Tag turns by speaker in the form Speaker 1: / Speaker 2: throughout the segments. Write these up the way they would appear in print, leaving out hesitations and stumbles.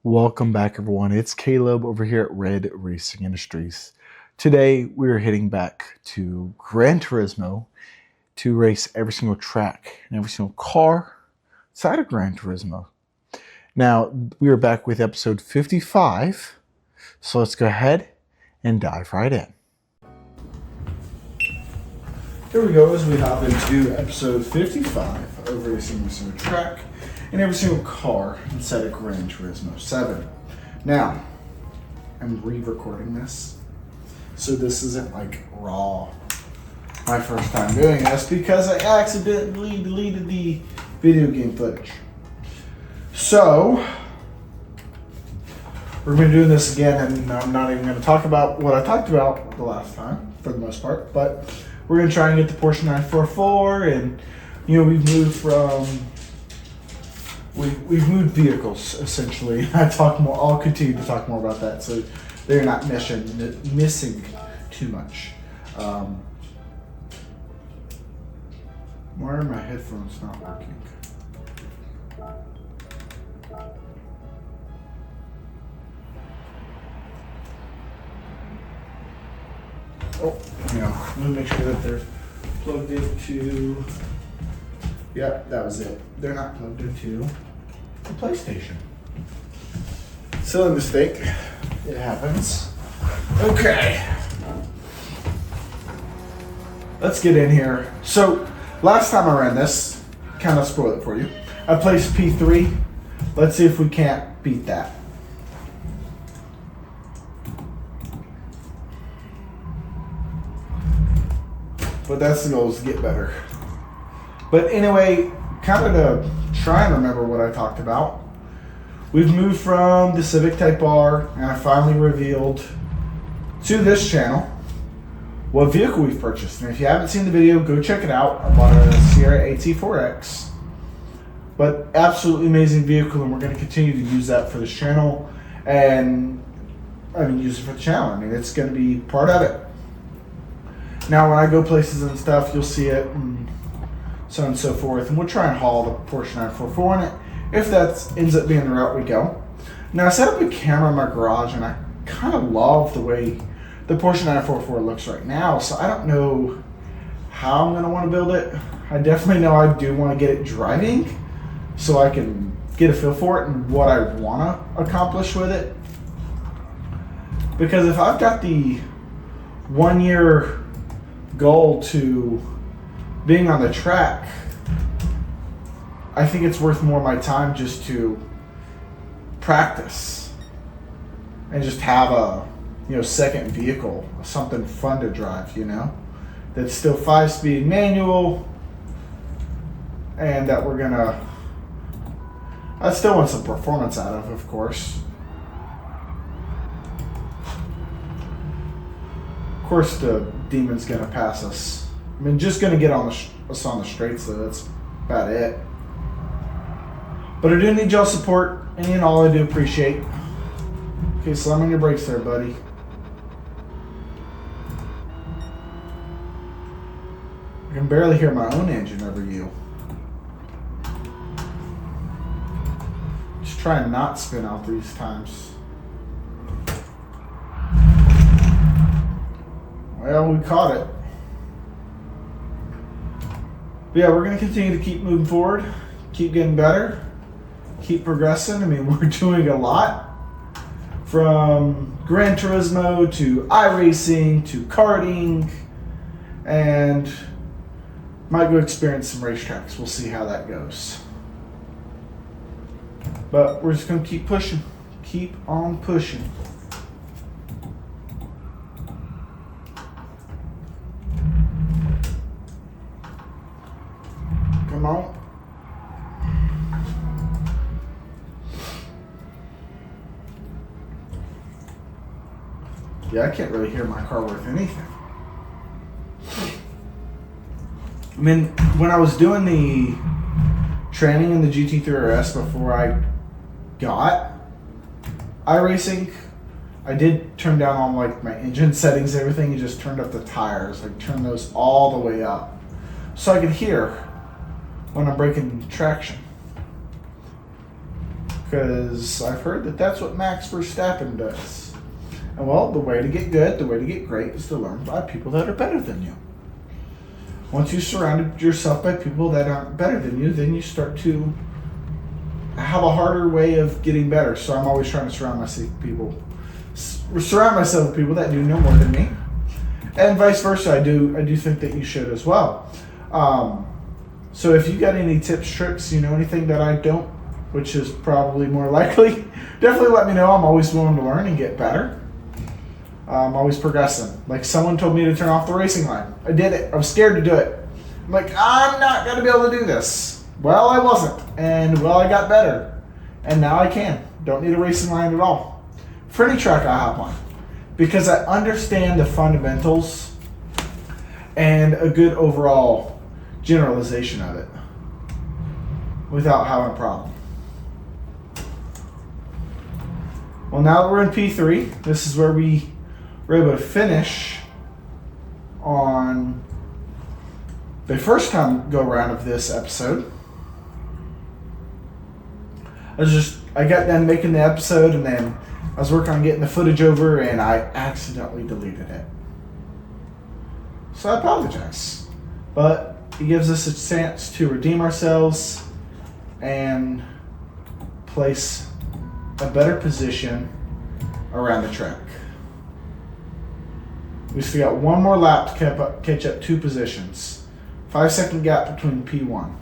Speaker 1: Welcome back, everyone. It's Caleb over here at Red Racing Industries. Today, we're heading back to Gran Turismo to race every single track and every single car inside of Gran Turismo. Now, we are back with episode 55, so let's go ahead and dive right in. Here we go as we hop into episode 55 of Racing every single track and every single car inside of Gran Turismo 7. Now, I'm re-recording this, so this isn't like raw. My first time doing this because I accidentally deleted the video game footage. So, we're going to be doing this again, and I'm not even going to talk about what I talked about the last time, for the most part, but we're going to try and get the Porsche 944, and, we've moved from... We've moved vehicles, essentially. I'll continue to talk more about that, so they're not missing too much. Why are my headphones not working? Let me make sure that they're plugged into... Yep, that was it. They're not plugged into the PlayStation. Silly mistake. It happens. Okay. Let's get in here. So, last time I ran this, kind of spoil it for you. I placed P3. Let's see if we can't beat that. But that's the goal, is to get better. But anyway, kind of to try and remember what I talked about, we've moved from the Civic Type R, and I finally revealed to this channel what vehicle we've purchased. And if you haven't seen the video, go check it out. I bought a Sierra AT4X. But absolutely amazing vehicle, and we're going to continue to use that for this channel. And, use it for the channel. It's going to be part of it. Now, when I go places and stuff, you'll see it, and so on and so forth, and we'll try and haul the Porsche 944 in it if that ends up being the route we go. Now, I set up a camera in my garage, and I kind of love the way the Porsche 944 looks right now, so I don't know how I'm going to want to build it. I definitely know I do want to get it driving so I can get a feel for it and what I want to accomplish with it. Because if I've got the 1 year goal to being on the track, I think it's worth more of my time just to practice and just have a second vehicle, something fun to drive, that's still 5-speed manual, and that I still want some performance out of course. Of course the demon's gonna pass us. Just going to get us on the straights, though. That's about it. But I do need y'all's support, and all I do appreciate. Okay, slam on your brakes there, buddy. I can barely hear my own engine over you. Just try and not spin out these times. Well, we caught it. But yeah, we're going to continue to keep moving forward, keep getting better, keep progressing. We're doing a lot. From Gran Turismo to iRacing to karting, and might go experience some racetracks. We'll see how that goes. But we're just going to keep pushing. Keep on pushing. Come on. Yeah, I can't really hear my car worth anything. When I was doing the training in the GT3 RS before I got iRacing, I did turn down all my engine settings, everything, and just turned up the tires. Turned those all the way up so I could hear when I'm breaking traction. because I've heard that that's what Max Verstappen does. And well, the way to get good, the way to get great is to learn by people that are better than you. Once you surround yourself by people that aren't better than you, then you start to have a harder way of getting better. So I'm always trying to surround myself with people that do know more than me, and vice versa. I do think that you should as well. So if you got any tips, tricks, anything that I don't, which is probably more likely, definitely let me know. I'm always willing to learn and get better. I'm always progressing. Like someone told me to turn off the racing line. I did it. I was scared to do it. I'm like, I'm not going to be able to do this. Well, I wasn't. And I got better. And now I can. Don't need a racing line at all. For any track I hop on. Because I understand the fundamentals and a good overall generalization of it without having a problem. Well, now that we're in P3, this is where we were able to finish on the first time go around of this episode. I got done making the episode, and then I was working on getting the footage over, and I accidentally deleted it. So I apologize. But it gives us a chance to redeem ourselves and place a better position around the track. We still got one more lap to catch up 2 positions. 5-second gap between P1.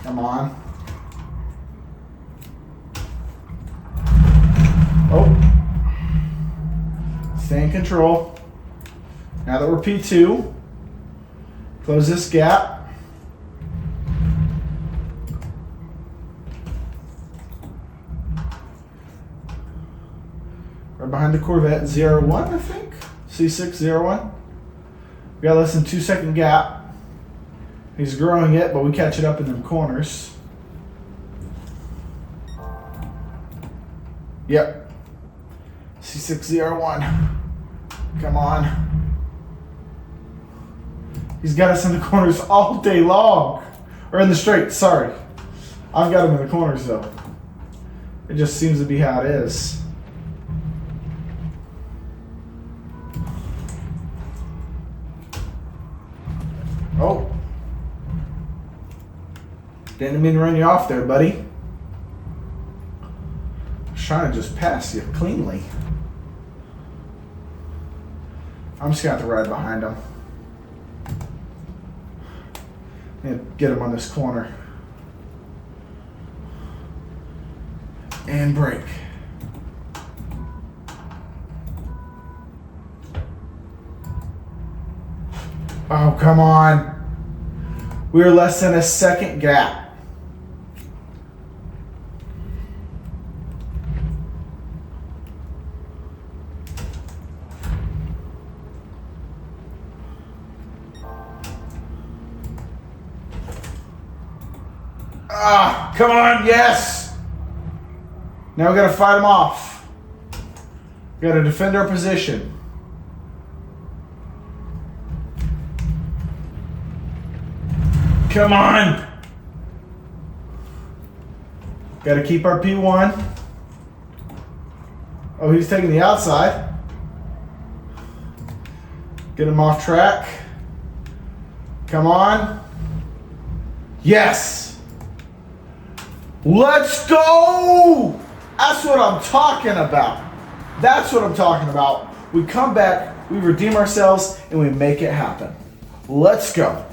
Speaker 1: Come on. Oh. Stay in control. Now that we're P2, close this gap. Right behind the Corvette 01, I think. C601. We got less than 2-second gap. He's growing it, but we catch it up in them corners. Yep. C601. Come on. He's got us in the corners all day long. Or in the straight, sorry. I've got him in the corners, though. It just seems to be how it is. Oh. Didn't mean to run you off there, buddy. I was trying to just pass you cleanly. I'm just going to have to ride behind him. And get him on this corner. And brake. Oh, come on. We're less than a second gap. Ah, come on, yes. Now we got to fight him off. We got to defend our position. Come on. Got to keep our P1. Oh, he's taking the outside. Get him off track. Come on. Yes. Let's go! That's what I'm talking about. That's what I'm talking about. We come back, we redeem ourselves, and we make it happen. Let's go.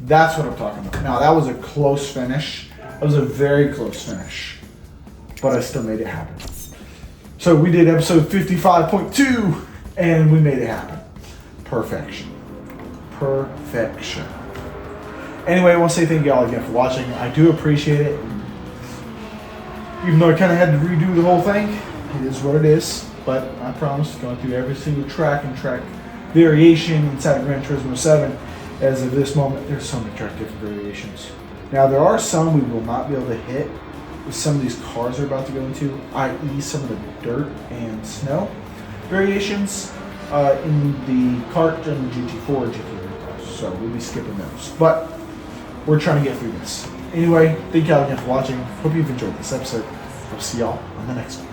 Speaker 1: That's what I'm talking about. Now, that was a close finish. That was a very close finish. But I still made it happen. So we did episode 55.2, and we made it happen. Perfection. Perfection. Anyway, I want to say thank you all again for watching. I do appreciate it. Even though I kind of had to redo the whole thing, it is what it is. But I promise, going through every single track and track variation inside of Gran Turismo 7. As of this moment, there's so many track different variations. Now, there are some we will not be able to hit with some of these cars are about to go into, i.e. some of the dirt and snow variations. in the kart and GT4 and GT3, so we'll be skipping those. But we're trying to get through this. Anyway, thank y'all again for watching. Hope you've enjoyed this episode. I'll see y'all on the next one.